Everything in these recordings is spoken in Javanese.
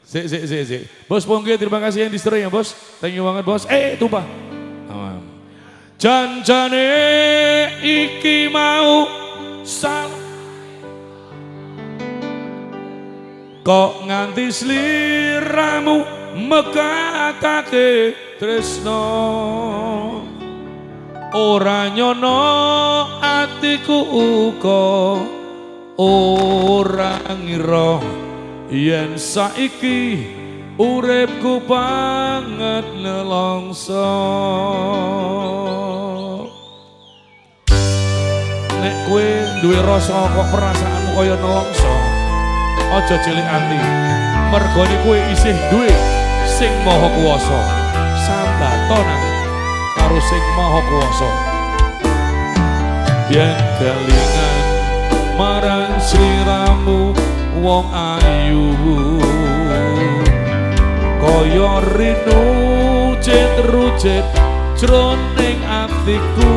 Sik. Bos Pongge, terima kasih yang distro ya bos. Thank you banget bos. Tumpah. Janjane iki mau salah. Kok nganti sliramu mekatake tresno. Ora nyono atiku uga ora ngira yen saiki uripku banget nelongso. Nek kowe duwe rasa kok perasaanmu kaya nelongso, aja cilik ati. Mergone kowe isih duwe sing maha kuwasa. Sambaton karo sing maha kuwasa. Yen kelingan marang sliramu wong ayu, kaya rinu rujet jroning atiku.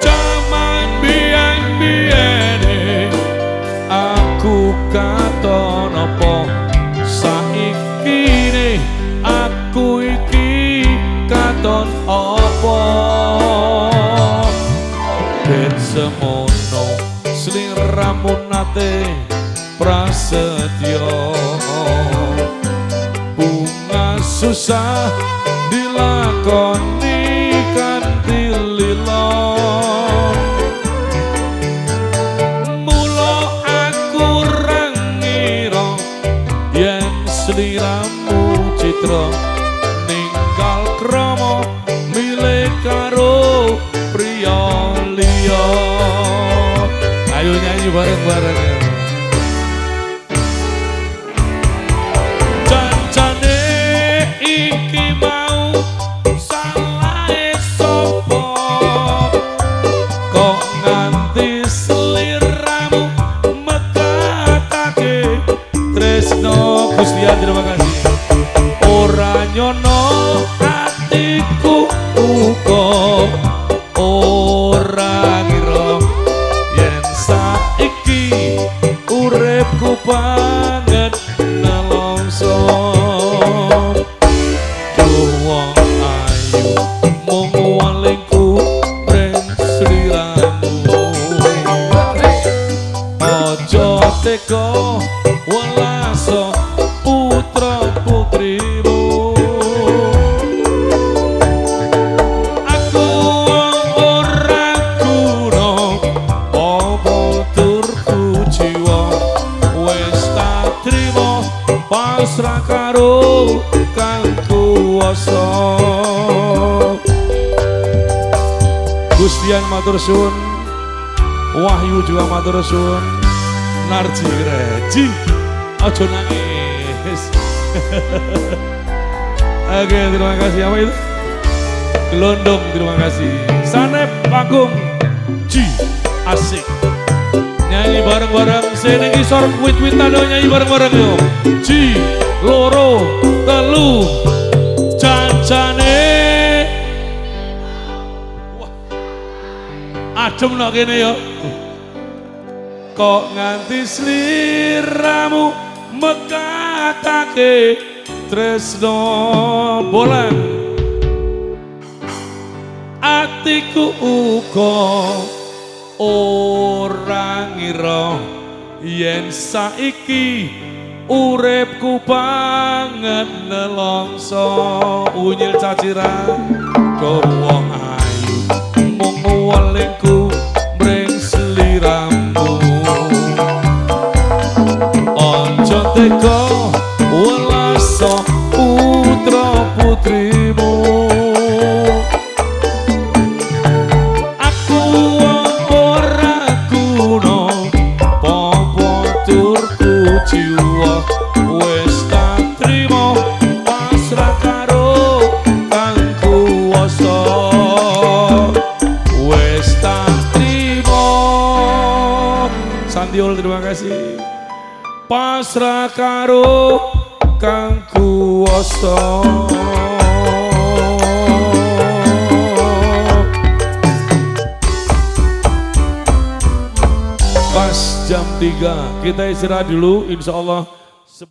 Jaman biyen-biyene aku katon apa, saiki ne aku iki katon apa. Ben semono sliramu nate prasetyo, bunga susah dilakoni kanthi lila. Mula aku ra ngira yen sliramu citra ninggal krama milih karo priya liya. Ayo nyanyi bareng-bareng ya. Janjane iki mau salahe sapa, kok nganti sliramu mekatake tresno. Gustian terima kasih. Ora nyono atiku uga ora ngira yen saiki uripku banget nelongso. Wong ayu mung walingku breng sliramu, aja teko welaso putra putrimu. Aku ora kuno apa turku jiwa, wis tak trimo pasrah karo Kang Kuwasa. Gustian matur suwun, Wahyu juga matur suwun, Narji Reji aja nangis. Oke, terima kasih. Apa itu? Gelondong, terima kasih. Sanep Agung Ji asik. Nyanyi bareng-bareng sini kisor wit-witan nyanyi bareng-bareng yo. Ji loro telu janjane. Wah, adem nak kene ya. Kok nganti sliramu mekatake tresno. Bolan atiku uga ora ngira yen saiki uripku banget nelongso. Unyil caciran kok wong ayu mung walingku breng sliramu, aja teko welaso putra putrimu. Aku ora kuno apa turku jiwa, wis tak trimo pasrah karo Kang Kuwasa. Wis tak trimo. Sandiol terima kasih. Pasrah karo Kang Kuwasa. Pas jam 3. Kita istirahat dulu, insya Allah